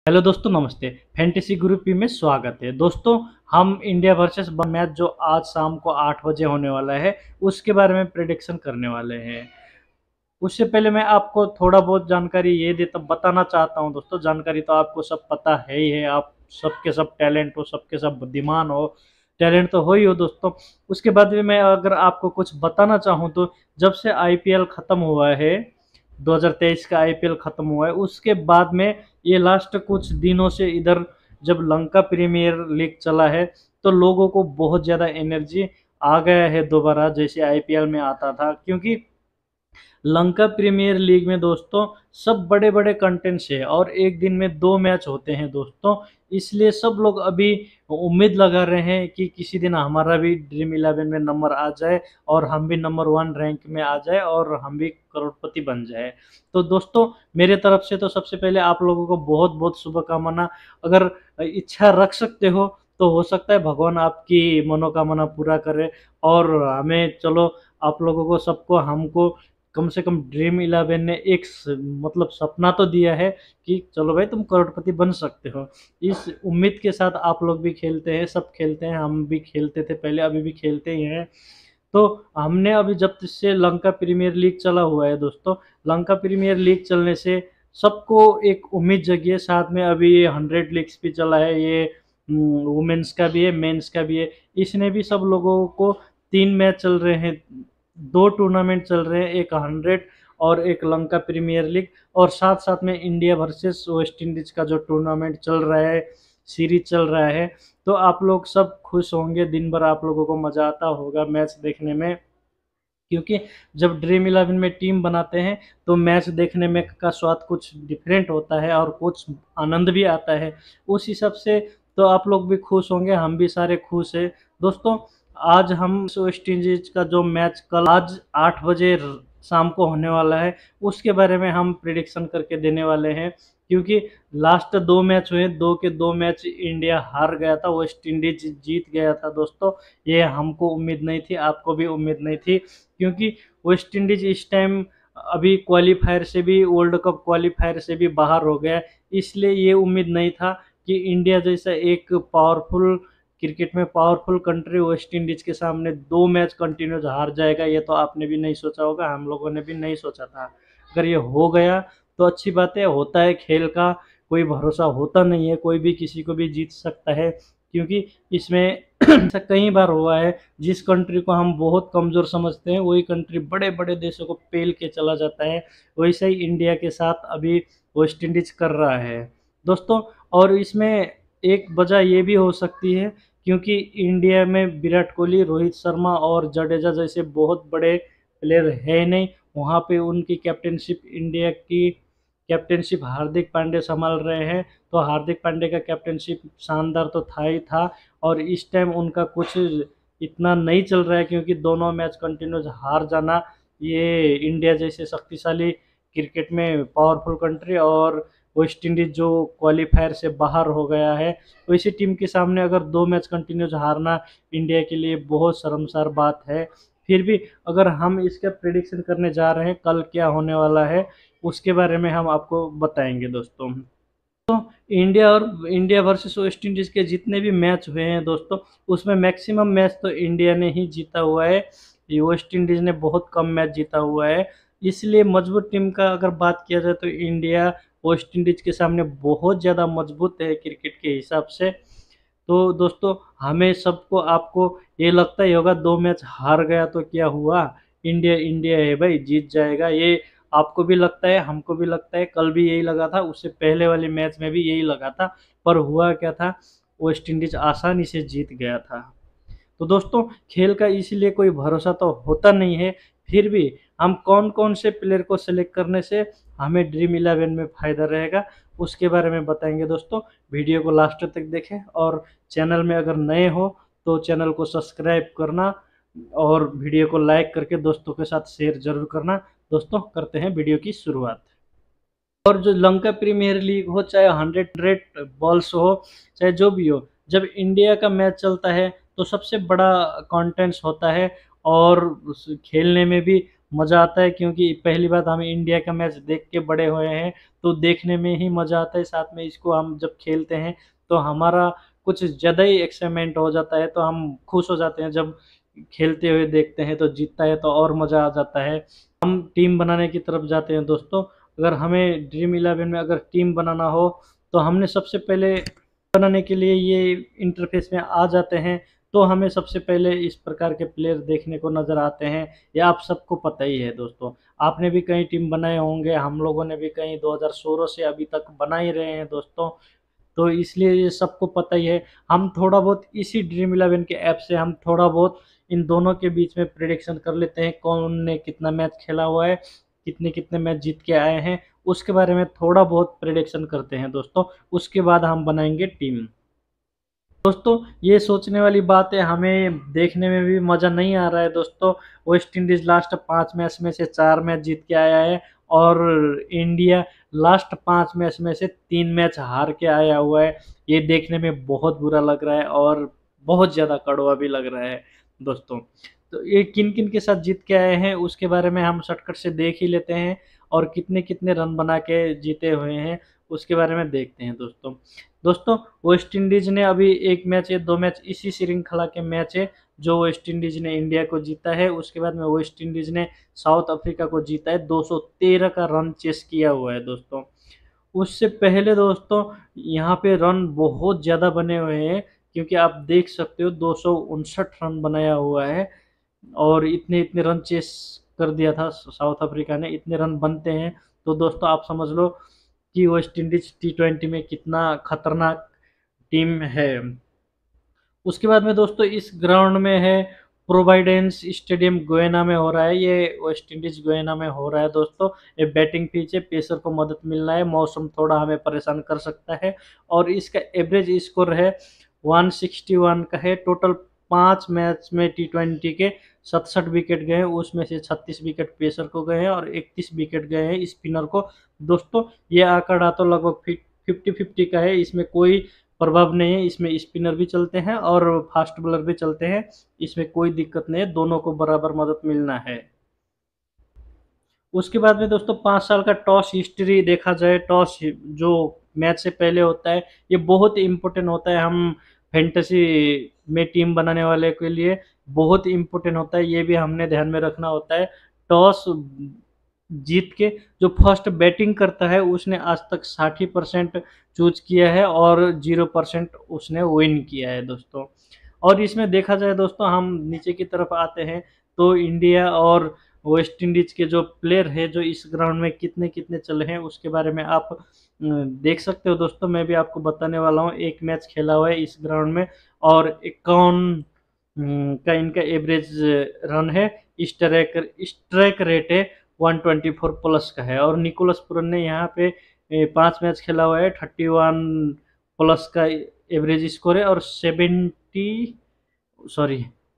Hello दोस्तों, नमस्ते। Fantasy group P में स्वागत है। दोस्तों, हम इंडिया वर्सेस मैच जो आज शाम को 8 बजे होने वाला है उसके बारे में प्रेडिक्शन करने वाले हैं। उससे पहले मैं आपको थोड़ा बहुत जानकारी ये देता बताना चाहता हूँ। दोस्तों, जानकारी तो आपको सब पता है ही है। आप सबके सब टैलेंट हो, सबके सब बुद्धिमान हो, टैलेंट तो हो ही हो दोस्तों। उसके बाद भी मैं अगर आपको कुछ बताना चाहूँ तो जब से आईपीएल ख़त्म हुआ है, 2023 का आईपीएल ख़त्म हुआ है, उसके बाद में ये लास्ट कुछ दिनों से इधर जब लंका प्रीमियर लीग चला है तो लोगों को बहुत ज़्यादा एनर्जी आ गया है दोबारा, जैसे आईपीएल में आता था। क्योंकि लंका प्रीमियर लीग में दोस्तों सब बड़े बड़े कंटेंट्स है और एक दिन में 2 मैच होते हैं दोस्तों। इसलिए सब लोग अभी उम्मीद लगा रहे हैं कि किसी दिन हमारा भी ड्रीम 11 में नंबर आ जाए और हम भी नंबर 1 रैंक में आ जाए और हम भी करोड़पति बन जाए। तो दोस्तों, मेरे तरफ से तो सबसे पहले आप लोगों को बहुत बहुत शुभकामना। अगर इच्छा रख सकते हो तो हो सकता है भगवान आपकी मनोकामना पूरा करे और हमें, चलो, आप लोगों को सबको हमको कम से कम ड्रीम 11 ने एक मतलब सपना तो दिया है कि चलो भाई तुम करोड़पति बन सकते हो। इस उम्मीद के साथ आप लोग भी खेलते हैं, सब खेलते हैं, हम भी खेलते थे पहले, अभी भी खेलते ही हैं। तो हमने अभी जब से लंका प्रीमियर लीग चला हुआ है दोस्तों, लंका प्रीमियर लीग चलने से सबको एक उम्मीद जगी है। साथ में अभी ये 100 लीग्स भी चला है, ये वुमेन्स का भी है, मेंस का भी है। इसने भी सब लोगों को 3 मैच चल रहे हैं, 2 टूर्नामेंट चल रहे हैं, एक 100 और एक लंका प्रीमियर लीग, और साथ साथ में इंडिया वर्सेस वेस्ट इंडीज का जो टूर्नामेंट चल रहा है, सीरीज चल रहा है। तो आप लोग सब खुश होंगे, दिन भर आप लोगों को मज़ा आता होगा मैच देखने में। क्योंकि जब ड्रीम 11 में टीम बनाते हैं तो मैच देखने में का स्वाद कुछ डिफरेंट होता है और कुछ आनंद भी आता है। उस हिसाब से तो आप लोग भी खुश होंगे, हम भी सारे खुश हैं दोस्तों। आज हम वेस्ट इंडीज का जो मैच कल आज 8 बजे शाम को होने वाला है उसके बारे में हम प्रिडिक्शन करके देने वाले हैं। क्योंकि लास्ट 2 मैच हुए, 2 के 2 मैच इंडिया हार गया था, वेस्ट इंडीज जीत गया था दोस्तों। ये हमको उम्मीद नहीं थी, आपको भी उम्मीद नहीं थी। क्योंकि वेस्ट इंडीज इस टाइम अभी क्वालिफायर से भी, वर्ल्ड कप क्वालिफायर से भी बाहर हो गया, इसलिए ये उम्मीद नहीं था कि इंडिया जैसा एक पावरफुल, क्रिकेट में पावरफुल कंट्री वेस्ट इंडीज के सामने 2 मैच कंटिन्यूस हार जाएगा। ये तो आपने भी नहीं सोचा होगा, हम लोगों ने भी नहीं सोचा था। अगर ये हो गया तो अच्छी बात है, होता है, खेल का कोई भरोसा होता नहीं है, कोई भी किसी को भी जीत सकता है। क्योंकि इसमें ऐसा कई बार हुआ है, जिस कंट्री को हम बहुत कमज़ोर समझते हैं वही कंट्री बड़े बड़े देशों को पेल के चला जाता है। वैसे ही इंडिया के साथ अभी वेस्ट इंडीज कर रहा है दोस्तों। और इसमें एक वजह ये भी हो सकती है क्योंकि इंडिया में विराट कोहली, रोहित शर्मा और जडेजा जैसे बहुत बड़े प्लेयर है नहीं। वहाँ पे उनकी कैप्टनशिप, इंडिया की कैप्टनशिप हार्दिक पांड्या संभाल रहे हैं। तो हार्दिक पांड्या का कैप्टनशिप शानदार तो था ही था, और इस टाइम उनका कुछ इतना नहीं चल रहा है क्योंकि दोनों मैच कंटिन्यूस हार जाना, ये इंडिया जैसे शक्तिशाली क्रिकेट में पावरफुल कंट्री और वेस्ट इंडीज जो क्वालिफायर से बाहर हो गया है, वैसी टीम के सामने अगर 2 मैच कंटिन्यूस हारना इंडिया के लिए बहुत शर्मसार बात है। फिर भी अगर हम इसका प्रिडिक्शन करने जा रहे हैं कल क्या होने वाला है उसके बारे में हम आपको बताएंगे दोस्तों। तो इंडिया वर्सेस वेस्ट इंडीज के जितने भी मैच हुए हैं दोस्तों, उसमें मैक्सिमम मैच तो इंडिया ने ही जीता हुआ है। ये वेस्ट इंडीज ने बहुत कम मैच जीता हुआ है। इसलिए मजबूत टीम का अगर बात किया जाए तो इंडिया वेस्ट इंडीज के सामने बहुत ज़्यादा मजबूत है क्रिकेट के हिसाब से। तो दोस्तों, हमें सबको, आपको ये लगता ही होगा 2 मैच हार गया तो क्या हुआ, इंडिया इंडिया है भाई, जीत जाएगा, ये आपको भी लगता है, हमको भी लगता है, कल भी यही लगा था, उससे पहले वाले मैच में भी यही लगा था। पर हुआ क्या था, वेस्ट इंडीज आसानी से जीत गया था। तो दोस्तों, खेल का इसीलिए कोई भरोसा तो होता नहीं है। फिर भी हम कौन कौन से प्लेयर को सिलेक्ट करने से हमें ड्रीम 11 में फ़ायदा रहेगा उसके बारे में बताएंगे दोस्तों। वीडियो को लास्ट तक देखें और चैनल में अगर नए हो तो चैनल को सब्सक्राइब करना और वीडियो को लाइक करके दोस्तों के साथ शेयर जरूर करना। दोस्तों, करते हैं वीडियो की शुरुआत। और जो लंका प्रीमियर लीग हो, चाहे 100 बॉल्स हो, चाहे जो भी हो, जब इंडिया का मैच चलता है तो सबसे बड़ा कंटेंट्स होता है और खेलने में भी मज़ा आता है, क्योंकि पहली बात हम इंडिया का मैच देख के बड़े हुए हैं, तो देखने में ही मज़ा आता है। साथ में इसको हम जब खेलते हैं तो हमारा कुछ ज़्यादा ही एक्साइटमेंट हो जाता है, तो हम खुश हो जाते हैं जब खेलते हुए देखते हैं, तो जीतता है तो और मज़ा आ जाता है। हम टीम बनाने की तरफ जाते हैं दोस्तों। अगर हमें ड्रीम 11 में अगर टीम बनाना हो, तो हमने सबसे पहले बनाने के लिए ये इंटरफेस में आ जाते हैं, तो हमें सबसे पहले इस प्रकार के प्लेयर देखने को नज़र आते हैं। ये आप सबको पता ही है दोस्तों। आपने भी कई टीम बनाए होंगे, हम लोगों ने भी कई 2016 से अभी तक बना ही रहे हैं दोस्तों। तो इसलिए ये सबको पता ही है। हम थोड़ा बहुत इसी ड्रीम 11 के ऐप से हम थोड़ा बहुत इन दोनों के बीच में प्रेडिक्शन कर लेते हैं, कौन ने कितना मैच खेला हुआ है, कितने-कितने मैच जीत के आए हैं, उसके बारे में थोड़ा बहुत प्रेडिक्शन करते हैं दोस्तों। उसके बाद हम बनाएँगे टीम। दोस्तों ये सोचने वाली बात है, हमें देखने में भी मज़ा नहीं आ रहा है दोस्तों। वेस्ट इंडीज़ लास्ट 5 मैच में से 4 मैच जीत के आया है, और इंडिया लास्ट 5 मैच में से 3 मैच हार के आया हुआ है। ये देखने में बहुत बुरा लग रहा है और बहुत ज़्यादा कड़वा भी लग रहा है दोस्तों। तो ये किन-किन के साथ जीत के आए हैं, उसके बारे में हम शॉर्टकट से देख ही लेते हैं, और कितने-कितने रन बना के जीते हुए हैं, उसके बारे में देखते हैं दोस्तों। दोस्तों वेस्ट इंडीज़ ने अभी 1 मैच या 2 मैच इसी श्रृंखला के मैच है जो वेस्ट इंडीज़ ने इंडिया को जीता है। उसके बाद में वेस्ट इंडीज़ ने साउथ अफ्रीका को जीता है, 213 का रन चेस किया हुआ है दोस्तों। उससे पहले दोस्तों यहाँ पे रन बहुत ज़्यादा बने हुए हैं, क्योंकि आप देख सकते हो 259 रन बनाया हुआ है, और इतने-इतने रन चेस कर दिया था साउथ अफ्रीका ने। इतने रन बनते हैं तो दोस्तों आप समझ लो कि वेस्ट इंडीज़ टी20 में कितना खतरनाक टीम है। उसके बाद में दोस्तों इस ग्राउंड में है प्रोविडेंस स्टेडियम, गुयाना में हो रहा है। ये वेस्ट इंडीज़ गुयाना में हो रहा है दोस्तों। ये बैटिंग पिच है, पेसर को मदद मिलना है, मौसम थोड़ा हमें परेशान कर सकता है, और इसका एवरेज स्कोर है 161 का है। टोटल 5 मैच में टी20 के 67 विकेट गए हैं, उसमें से 36 विकेट पेसर को गए हैं और 31 विकेट गए हैं स्पिनर को। दोस्तों ये आंकड़ा तो लगभग 50-50 का है, इसमें कोई प्रभाव नहीं है, इसमें स्पिनर भी चलते हैं और फास्ट बॉलर भी चलते हैं, इसमें कोई दिक्कत नहीं है, दोनों को बराबर मदद मिलना है। उसके बाद में दोस्तों 5 साल का टॉस हिस्ट्री देखा जाए, टॉस जो मैच से पहले होता है, ये बहुत इम्पोर्टेंट होता है। हम फैंटेसी में टीम बनाने वाले के लिए बहुत इम्पोर्टेंट होता है, ये भी हमने ध्यान में रखना होता है। टॉस जीत के जो फर्स्ट बैटिंग करता है उसने आज तक 60% चूज किया है और 0% उसने विन किया है दोस्तों। और इसमें देखा जाए दोस्तों, हम नीचे की तरफ आते हैं तो इंडिया और वेस्ट इंडीज़ के जो प्लेयर हैं जो इस ग्राउंड में कितने-कितने चले हैं उसके बारे में आप देख सकते हो दोस्तों। मैं भी आपको बताने वाला हूँ। 1 मैच खेला हुआ है इस ग्राउंड में और 51 का इनका एवरेज रन है। स्ट्राइक रेट है 124 प्लस का है, और निकोलस पुरन ने यहाँ पे 5 मैच खेला हुआ है, 31 प्लस का एवरेज स्कोर है, और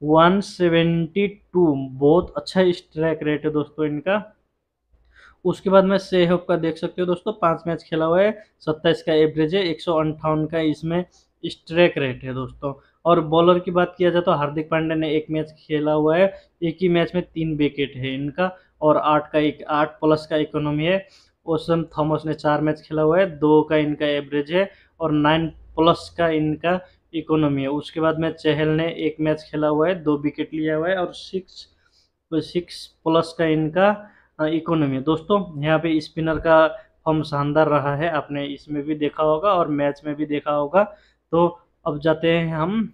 172 बहुत अच्छा स्ट्राइक रेट है दोस्तों इनका। उसके बाद में सहयोग का देख सकते हो दोस्तों, 5 मैच खेला हुआ है, 27 का एवरेज है, 158 का इसमें स्ट्राइक रेट है दोस्तों। और बॉलर की बात किया जाए तो हार्दिक पांड्या ने 1 मैच खेला हुआ है, एक ही मैच में 3 विकेट है इनका, और 8 प्लस का इकोनॉमी है। ओसन थॉमस ने 4 मैच खेला हुआ है, 2 का इनका एवरेज है, और 9 प्लस का इनका इकोनॉमी है। उसके बाद में चहल ने 1 मैच खेला हुआ है, 2 विकेट लिया हुआ है, और 6 प्लस का इनका इकोनॉमी है दोस्तों। यहाँ पे स्पिनर का फॉर्म शानदार रहा है, आपने इसमें भी देखा होगा और मैच में भी देखा होगा। तो अब जाते हैं हम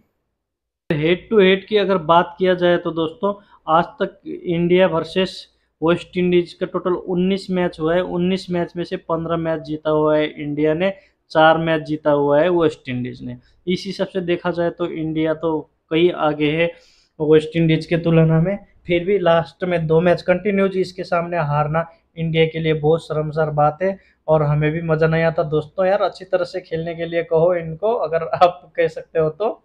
हेड टू हेड की अगर बात किया जाए तो दोस्तों, आज तक इंडिया वर्सेस वेस्ट इंडीज का टोटल 19 मैच हुआ है। 19 मैच में से 15 मैच जीता हुआ है इंडिया ने, 4 मैच जीता हुआ है वेस्ट इंडीज ने। इस हिसाब से देखा जाए तो इंडिया तो कई आगे है वेस्ट इंडीज के तुलना में। फिर भी लास्ट में 2 मैच कंटिन्यूज इसके सामने हारना इंडिया के लिए बहुत शर्मसार बात है, और हमें भी मज़ा नहीं आता दोस्तों। यार अच्छी तरह से खेलने के लिए कहो इनको, अगर आप कह सकते हो तो।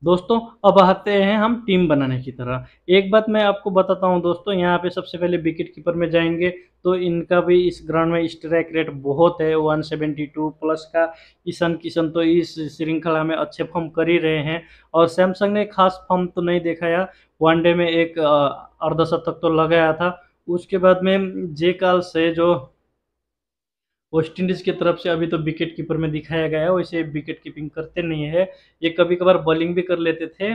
दोस्तों अब आते हैं हम टीम बनाने की तरह। एक बात मैं आपको बताता हूं दोस्तों, यहाँ पे सबसे पहले विकेट कीपर में जाएंगे तो इनका भी इस ग्राउंड में स्ट्राइक रेट बहुत है, 172 प्लस का। ईशान किशन तो इस श्रृंखला में अच्छे फॉर्म कर ही रहे हैं, और सैमसंग ने खास फॉर्म तो नहीं देखा यार, वनडे में एक अर्धशतक तो लगाया था, उसके बाद में जे कार्ल्स है जो वेस्ट इंडीज़ की तरफ से अभी तो विकेट कीपर में दिखाया गया है, वैसे विकेट कीपिंग करते नहीं है, ये कभी-कभार बॉलिंग भी कर लेते थे,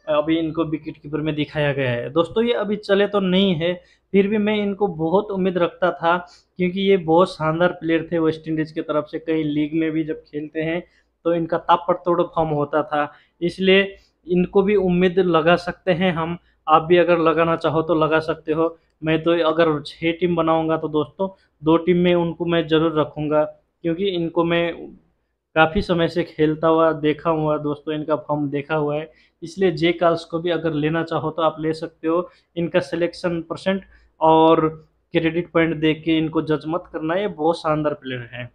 अभी इनको विकेट कीपर में दिखाया गया है। दोस्तों ये अभी चले तो नहीं है, फिर भी मैं इनको बहुत उम्मीद रखता था क्योंकि ये बहुत शानदार प्लेयर थे वेस्ट इंडीज़ की तरफ से, कई लीग में भी जब खेलते हैं, तो इनका ताबड़तोड़ फॉर्म होता था, इसलिए इनको भी उम्मीद लगा सकते हैं हम, आप भी अगर लगाना चाहो तो लगा सकते हो। मैं तो अगर 6 टीम बनाऊँगा तो दोस्तों 2 टीम में उनको मैं ज़रूर रखूँगा क्योंकि इनको मैं काफ़ी समय से खेलता हुआ देखा हुआ दोस्तों, इनका फ़ॉर्म देखा हुआ है। इसलिए जे कार्ल्स को भी अगर लेना चाहो तो आप ले सकते हो। इनका सिलेक्शन परसेंट और क्रेडिट पॉइंट देख के इनको जज मत करना, ये बहुत शानदार प्लेयर हैं।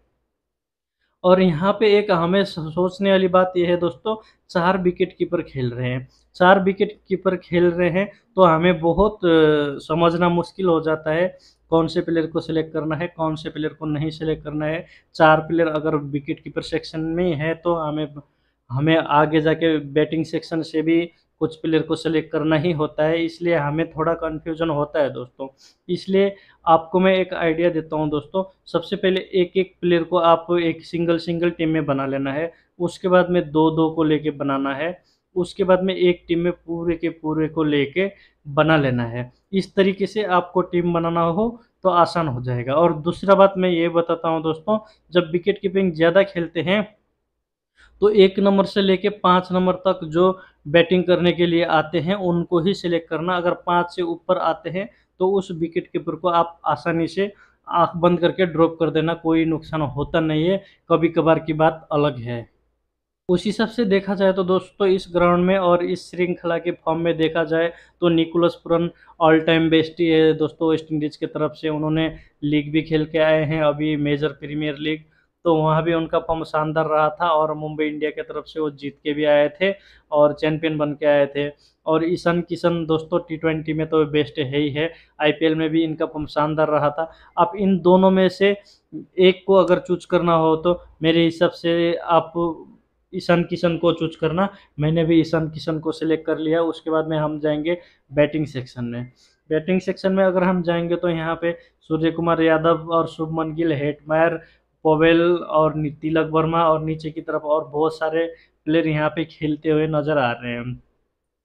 और यहाँ पे एक हमें सोचने वाली बात ये है दोस्तों, 4 विकेट कीपर खेल रहे हैं। 4 विकेट कीपर खेल रहे हैं तो हमें बहुत समझना मुश्किल हो जाता है, कौन से प्लेयर को सेलेक्ट करना है, कौन से प्लेयर को नहीं सेलेक्ट करना है। 4 प्लेयर अगर विकेट कीपर सेक्शन में है तो हमें हमें आगे जाके बैटिंग सेक्शन से भी कुछ प्लेयर को सेलेक्ट करना ही होता है, इसलिए हमें थोड़ा कन्फ्यूज़न होता है दोस्तों। इसलिए आपको मैं एक आइडिया देता हूँ दोस्तों, सबसे पहले एक-एक प्लेयर को आप एक सिंगल-सिंगल टीम में बना लेना है, उसके बाद में 2-2 को लेके बनाना है, उसके बाद में एक टीम में पूरे के पूरे को लेके बना लेना है। इस तरीके से आपको टीम बनाना हो तो आसान हो जाएगा। और दूसरा बात मैं ये बताता हूँ दोस्तों, जब विकेट कीपिंग ज़्यादा खेलते हैं तो 1 नंबर से लेके 5 नंबर तक जो बैटिंग करने के लिए आते हैं, उनको ही सिलेक्ट करना। अगर 5 से ऊपर आते हैं, तो उस विकेट कीपर को आप आसानी से आँख बंद करके ड्रॉप कर देना, कोई नुकसान होता नहीं है, कभी-कभार की बात अलग है। उस हिसाब से देखा जाए तो दोस्तों इस ग्राउंड में और इस श्रृंखला के फॉर्म में देखा जाए तो Nicholas Pooran all time best ही है दोस्तों वेस्ट इंडीज़ की तरफ से। उन्होंने लीग भी खेल के आए हैं अभी मेजर प्रीमियर लीग, तो वहाँ भी उनका फॉर्म शानदार रहा था और मुंबई इंडिया की तरफ से वो जीत के भी आए थे और चैंपियन बन के आए थे। और ईशान किशन दोस्तों टी20 में तो बेस्ट है ही है, आईपीएल में भी इनका फॉर्म शानदार रहा था। आप इन दोनों में से एक को अगर चूज़ करना हो तो मेरे हिसाब से आप ईशान किशन को चूज़ करना। मैंने भी ईशान किशन को सिलेक्ट कर लिया। उसके बाद में हम जाएँगे बैटिंग सेक्शन में। बैटिंग सेक्शन में अगर हम जाएँगे तो यहाँ पे सूर्य कुमार यादव और शुभमन गिल, हेटमायर, पवेल और तिलक वर्मा और नीचे की तरफ और बहुत सारे प्लेयर यहाँ पे खेलते हुए नज़र आ रहे हैं।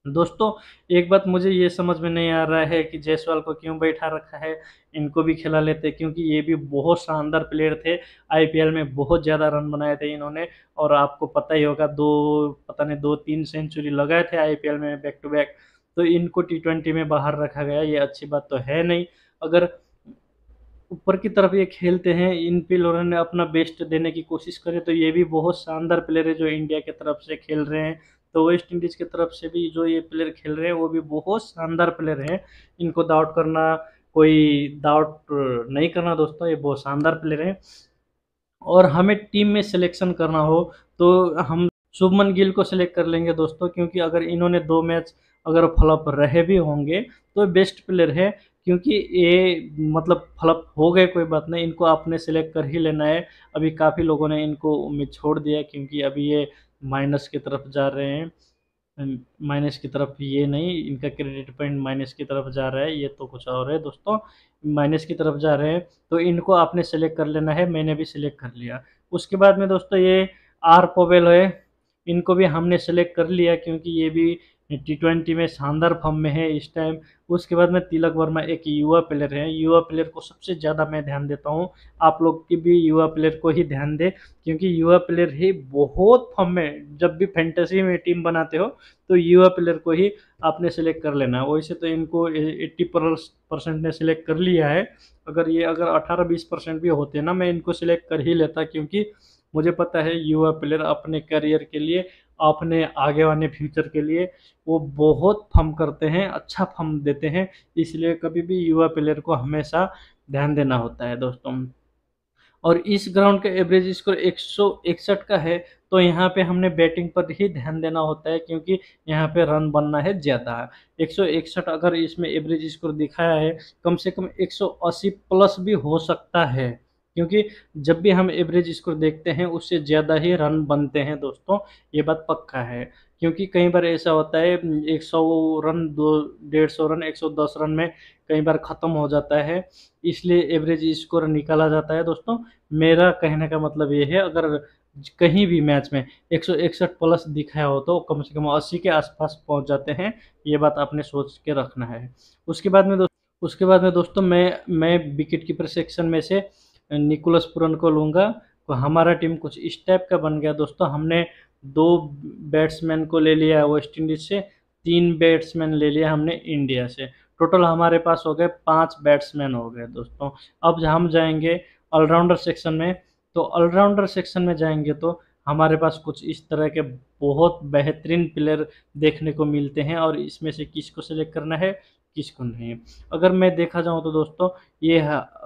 दोस्तों, एक बात मुझे ये समझ में नहीं आ रहा है कि जायसवाल को क्यों बैठा रखा है, इनको भी खिला लेते क्योंकि ये भी बहुत शानदार प्लेयर थे, आईपीएल में बहुत ज़्यादा रन बनाए थे इन्होंने और आपको पता ही होगा 2 पता नहीं 2-3 सेंचुरी लगाए थे आईपीएल में बैक टू बैक, तो इनको टी20 में बाहर रखा गया, ये अच्छी बात तो है नहीं। अगर ऊपर की तरफ ये खेलते हैं, इन प्लेयरों ने अपना बेस्ट देने की कोशिश करे तो ये भी बहुत शानदार प्लेयर है जो इंडिया की तरफ से खेल रहे हैं। तो वेस्ट इंडीज़ की तरफ से भी जो ये प्लेयर खेल रहे हैं वो भी बहुत शानदार प्लेयर हैं। इनको डाउट करना कोई डाउट नहीं करना दोस्तों, ये बहुत शानदार प्लेयर हैं। और हमें टीम में सिलेक्शन करना हो तो हम शुभमन गिल को सिलेक्ट कर लेंगे दोस्तों, क्योंकि अगर इन्होंने 2 मैच अगर फ्लॉप रहे भी होंगे तो बेस्ट प्लेयर है, क्योंकि ये मतलब फ्लॉप हो गए कोई बात नहीं, इनको आपने सिलेक्ट कर ही लेना है। अभी काफ़ी लोगों ने इनको उम्मीद छोड़ दिया क्योंकि अभी ये माइनस की तरफ जा रहे हैं। माइनस की तरफ ये नहीं, इनका क्रेडिट पॉइंट माइनस की तरफ जा रहा है, ये तो कुछ और है दोस्तों। माइनस की तरफ जा रहे हैं, तो इनको आपने सेलेक्ट कर लेना है, मैंने भी सिलेक्ट कर लिया। उसके बाद में दोस्तों ये आर पवेल है, इनको भी हमने सेलेक्ट कर लिया क्योंकि ये भी टी20 में शानदार फॉर्म में है इस टाइम। उसके बाद में तिलक वर्मा एक युवा प्लेयर है, युवा प्लेयर को सबसे ज़्यादा मैं ध्यान देता हूँ, आप लोग की भी युवा प्लेयर को ही ध्यान दें क्योंकि युवा प्लेयर ही बहुत फॉर्म में, जब भी फैंटेसी में टीम बनाते हो तो युवा प्लेयर को ही आपने सेलेक्ट कर लेना है। वैसे तो इनको 80% ने सेलेक्ट कर लिया है, अगर 18-20% भी होते ना मैं इनको सेलेक्ट कर ही लेता क्योंकि मुझे पता है युवा प्लेयर अपने करियर के लिए, अपने आगे वाले फ्यूचर के लिए वो बहुत फॉर्म करते हैं, अच्छा फॉर्म देते हैं, इसलिए कभी भी युवा प्लेयर को हमेशा ध्यान देना होता है दोस्तों। और इस ग्राउंड का एवरेज स्कोर 161 का है, तो यहाँ पे हमने बैटिंग पर ही ध्यान देना होता है क्योंकि यहाँ पे रन बनना है ज़्यादा। 161 अगर इसमें एवरेज स्कोर दिखाया है, कम से कम 180 प्लस भी हो सकता है, क्योंकि जब भी हम एवरेज स्कोर देखते हैं उससे ज़्यादा ही रन बनते हैं दोस्तों, ये बात पक्का है। क्योंकि कई बार ऐसा होता है 100 रन, 2 150 रन, 110 रन में कई बार ख़त्म हो जाता है, इसलिए एवरेज स्कोर निकाला जाता है दोस्तों। मेरा कहने का मतलब ये है, अगर कहीं भी मैच में 161 प्लस दिखाया हो तो कम से कम 80 के आसपास पहुंच जाते हैं, ये बात आपने सोच के रखना है। उसके बाद में दोस्तों मैं विकेट कीपर सेक्शन में से निकोलस पूरन को लूँगा। तो हमारा टीम कुछ इस टाइप का बन गया दोस्तों। हमने 2 बैट्समैन को ले लिया वेस्ट इंडीज़ से, 3 बैट्समैन ले लिया हमने इंडिया से। टोटल हमारे पास हो गए 5 बैट्समैन हो गए दोस्तों। अब हम जाएँगे ऑलराउंडर सेक्शन में। तो ऑलराउंडर सेक्शन में जाएँगे तो हमारे पास कुछ इस तरह के बहुत बेहतरीन प्लेयर देखने को मिलते हैं, और इसमें से किसको सेलेक्ट करना है, किसको नहीं। अगर मैं देखा जाऊँ तो दोस्तों, ये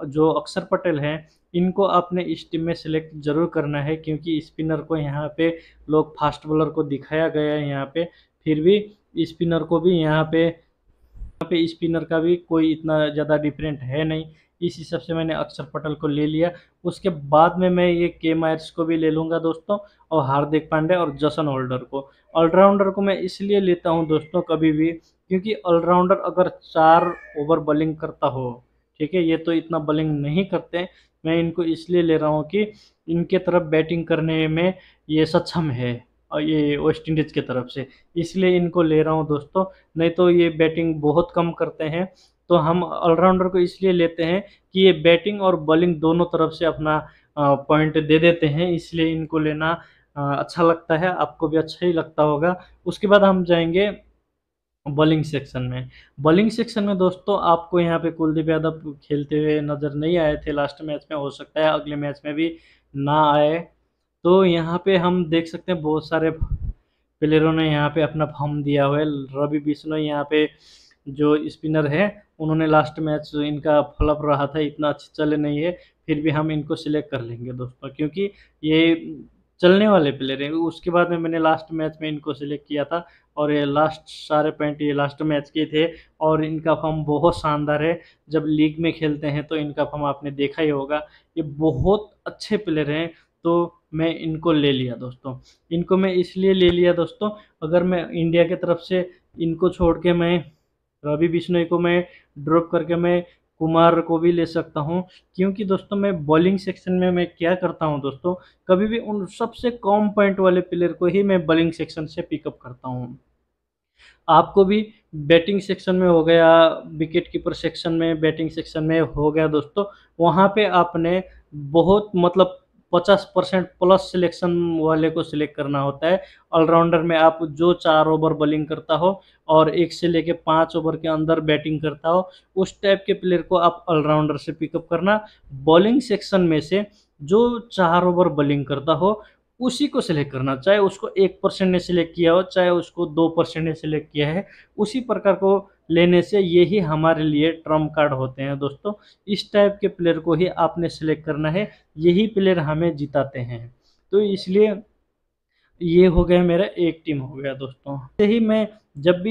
जो अक्षर पटेल हैं, इनको आपने इस टीम में सेलेक्ट ज़रूर करना है, क्योंकि स्पिनर को यहाँ पे लोग फास्ट बॉलर को दिखाया गया है यहाँ पे, फिर भी स्पिनर को भी यहाँ पे स्पिनर का भी कोई इतना ज़्यादा डिफरेंट है नहीं। इस हिसाब से मैंने अक्षर पटेल को ले लिया। उसके बाद में मैं ये के मायर्स को भी ले लूँगा दोस्तों, और हार्दिक पांड्या और जसन होल्डर को। ऑलराउंडर को मैं इसलिए लेता हूँ दोस्तों कभी भी, क्योंकि ऑलराउंडर अगर 4 ओवर बॉलिंग करता हो, ठीक है, ये तो इतना बॉलिंग नहीं करते। मैं इनको इसलिए ले रहा हूँ कि इनके तरफ बैटिंग करने में ये सक्षम है, और ये वेस्ट इंडीज़ की तरफ से, इसलिए इनको ले रहा हूँ दोस्तों। नहीं तो ये बैटिंग बहुत कम करते हैं। तो हम ऑलराउंडर को इसलिए लेते हैं कि ये बैटिंग और बॉलिंग दोनों तरफ से अपना पॉइंट दे देते हैं, इसलिए इनको लेना अच्छा लगता है, आपको भी अच्छा ही लगता होगा। उसके बाद हम जाएंगे बॉलिंग सेक्शन में। बॉलिंग सेक्शन में दोस्तों आपको यहाँ पे कुलदीप यादव खेलते हुए नज़र नहीं आए थे लास्ट मैच में, हो सकता है अगले मैच में भी ना आए। तो यहाँ पे हम देख सकते हैं बहुत सारे प्लेयरों ने यहाँ पे अपना फॉर्म दिया हुआ है। रवि बिश्नोई यहाँ पे जो स्पिनर है, उन्होंने लास्ट मैच इनका फ्लॉप रहा था, इतना अच्छे चले नहीं है, फिर भी हम इनको सिलेक्ट कर लेंगे दोस्तों, क्योंकि ये चलने वाले प्लेयर हैं। उसके बाद में मैंने लास्ट मैच में इनको सिलेक्ट किया था, और ये लास्ट सारे पॉइंट ये लास्ट मैच के थे, और इनका फॉर्म बहुत शानदार है। जब लीग में खेलते हैं तो इनका फॉर्म आपने देखा ही होगा, ये बहुत अच्छे प्लेयर हैं। तो मैं इनको ले लिया दोस्तों। इनको मैं इसलिए ले लिया दोस्तों, अगर मैं इंडिया की तरफ से इनको छोड़ के मैं रवि बिश्नोई को मैं ड्रॉप करके मैं कुमार को भी ले सकता हूँ, क्योंकि दोस्तों मैं बॉलिंग सेक्शन में मैं क्या करता हूँ दोस्तों, कभी भी उन सबसे कम पॉइंट वाले प्लेयर को ही मैं बॉलिंग सेक्शन से पिकअप करता हूँ। आपको भी बैटिंग सेक्शन में हो गया, विकेट कीपर सेक्शन में, बैटिंग सेक्शन में हो गया दोस्तों, वहाँ पे आपने बहुत मतलब 50% प्लस सिलेक्शन वाले को सिलेक्ट करना होता है। ऑलराउंडर में आप जो 4 ओवर बॉलिंग करता हो और 1 से लेके 5 ओवर के अंदर बैटिंग करता हो, उस टाइप के प्लेयर को आप ऑलराउंडर से पिकअप करना। बॉलिंग सेक्शन में से जो 4 ओवर बॉलिंग करता हो, उसी को सिलेक्ट करना, चाहे उसको 1% ने सिलेक्ट किया हो, चाहे उसको 2% ने सिलेक्ट किया है, उसी प्रकार को लेने से यही हमारे लिए ट्रम्प कार्ड होते हैं दोस्तों। इस टाइप के प्लेयर को ही आपने सिलेक्ट करना है, यही प्लेयर हमें जिताते हैं। तो इसलिए ये हो गया मेरा एक टीम हो गया दोस्तों। यही मैं जब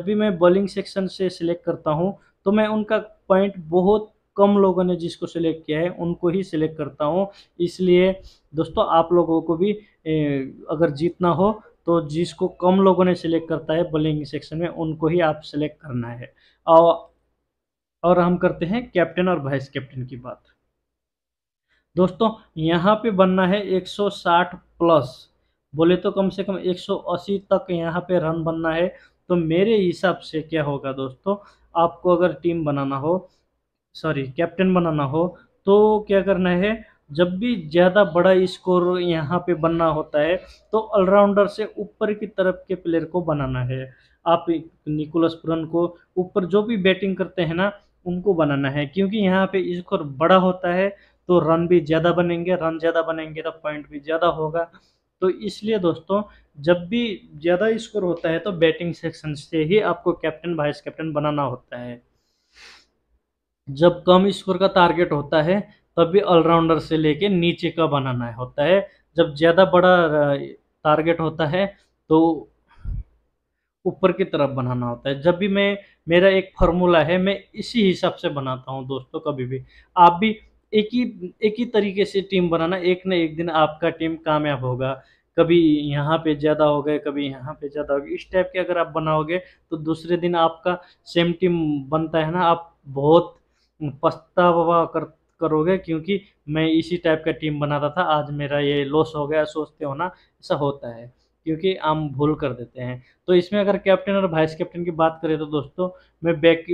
भी मैं बॉलिंग सेक्शन से सिलेक्ट करता हूँ, तो मैं उनका पॉइंट बहुत कम लोगों ने जिसको सिलेक्ट किया है उनको ही सिलेक्ट करता हूँ। इसलिए दोस्तों आप लोगों को भी अगर जीतना हो तो जिसको कम लोगों ने सिलेक्ट करता है बॉलिंग सेक्शन में, उनको ही आप सिलेक्ट करना है। और हम करते हैं कैप्टन और वाइस कैप्टन की बात। दोस्तों यहाँ पे बनना है 160 प्लस, बोले तो कम से कम 180 तक यहाँ पे रन बनना है। तो मेरे हिसाब से क्या होगा दोस्तों, आपको अगर टीम बनाना हो, सॉरी कैप्टन बनाना हो, तो क्या करना है, जब भी ज़्यादा बड़ा स्कोर यहाँ पे बनना होता है तो ऑलराउंडर से ऊपर की तरफ के प्लेयर को बनाना है। आप निकोलस पूरन को ऊपर जो भी बैटिंग करते हैं ना, उनको बनाना है, क्योंकि यहाँ पे स्कोर बड़ा होता है तो रन भी ज़्यादा बनेंगे, रन ज़्यादा बनेंगे तो पॉइंट भी ज़्यादा होगा। तो इसलिए दोस्तों जब भी ज़्यादा स्कोर होता है तो बैटिंग सेक्शन से ही आपको कैप्टन वाइस कैप्टन बनाना होता है। जब कम स्कोर का टारगेट होता है तब भी ऑलराउंडर से लेके नीचे का बनाना होता है। जब ज़्यादा बड़ा टारगेट होता है तो ऊपर की तरफ बनाना होता है। जब भी मैं मेरा एक फार्मूला है, मैं इसी हिसाब से बनाता हूँ दोस्तों। कभी भी आप भी एक ही तरीके से टीम बनाना, एक न एक दिन आपका टीम कामयाब होगा। कभी यहाँ पे ज़्यादा हो गए, कभी यहाँ पे ज़्यादा हो गए, इस टाइप के अगर आप बनाओगे तो दूसरे दिन आपका सेम टीम बनता है ना, आप बहुत पछतावा करोगे, क्योंकि मैं इसी टाइप का टीम बनाता था, आज मेरा ये लॉस हो गया। सोचते हो ना, ऐसा होता है क्योंकि हम भूल कर देते हैं। तो इसमें अगर कैप्टन और वाइस कैप्टन की बात करें तो दोस्तों, मैं बैक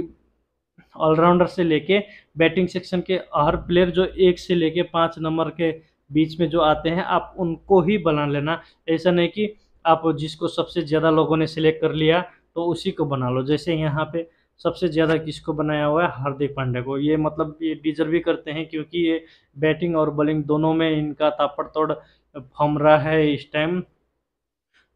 ऑलराउंडर से लेके बैटिंग सेक्शन के हर प्लेयर जो 1 से लेके 5 नंबर के बीच में जो आते हैं, आप उनको ही बना लेना। ऐसा नहीं कि आप जिसको सबसे ज़्यादा लोगों ने सिलेक्ट कर लिया तो उसी को बना लो। जैसे यहाँ पे सबसे ज़्यादा किसको बनाया हुआ है, हार्दिक पांड्या को। ये मतलब ये डिज़र्व भी करते हैं, क्योंकि ये बैटिंग और बॉलिंग दोनों में इनका ताबड़तोड़ फॉर्म रहा है इस टाइम।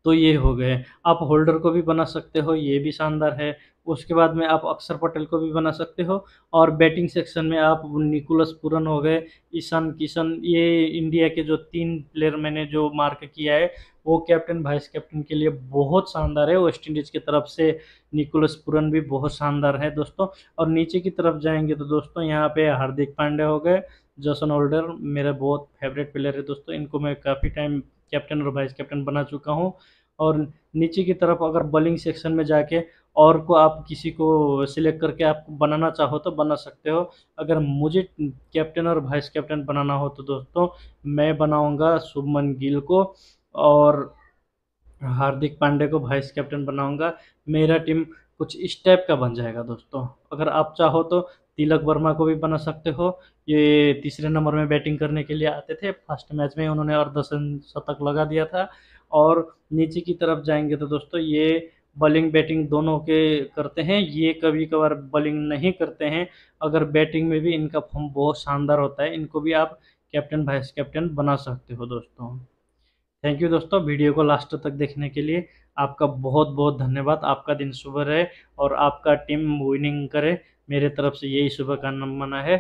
तो ये हो गए। आप होल्डर को भी बना सकते हो, ये भी शानदार है। उसके बाद में आप अक्षर पटेल को भी बना सकते हो, और बैटिंग सेक्शन में आप निकोलस पूरन हो गए, ईशान किशन, ये इंडिया के जो 3 प्लेयर मैंने जो मार्क किया है, वो कैप्टन वाइस कैप्टन के लिए बहुत शानदार है। वेस्ट इंडीज़ की तरफ से निकोलस पूरन भी बहुत शानदार है दोस्तों। और नीचे की तरफ जाएँगे तो दोस्तों, यहाँ पे हार्दिक पांड्या हो गए, जॉसन होल्डर मेरा बहुत फेवरेट प्लेयर है दोस्तों। इनको मैं काफ़ी टाइम कैप्टन और वाइस कैप्टन बना चुका हूँ। और नीचे की तरफ अगर बॉलिंग सेक्शन में जाके और को आप किसी को सिलेक्ट करके आप बनाना चाहो तो बना सकते हो। अगर मुझे कैप्टन और वाइस कैप्टन बनाना हो तो दोस्तों, मैं बनाऊँगा शुभमन गिल को, और हार्दिक पांड्या को वाइस कैप्टन बनाऊँगा। मेरा टीम कुछ इस टाइप का बन जाएगा दोस्तों। अगर आप चाहो तो तिलक वर्मा को भी बना सकते हो। ये तीसरे नंबर में बैटिंग करने के लिए आते थे। फर्स्ट मैच में उन्होंने अर्धशतक शतक लगा दिया था। और नीचे की तरफ जाएँगे तो दोस्तों, ये बॉलिंग बैटिंग दोनों के करते हैं। ये कभी-कभार बॉलिंग नहीं करते हैं। अगर बैटिंग में भी इनका फ़ॉर्म बहुत शानदार होता है। इनको भी आप कैप्टन, वाइस कैप्टन बना सकते हो दोस्तों। थैंक यू दोस्तों, वीडियो को लास्ट तक देखने के लिए आपका बहुत-बहुत धन्यवाद। आपका दिन शुभ रहे और आपका टीम विनिंग करे। मेरे तरफ से यही शुभकामना है।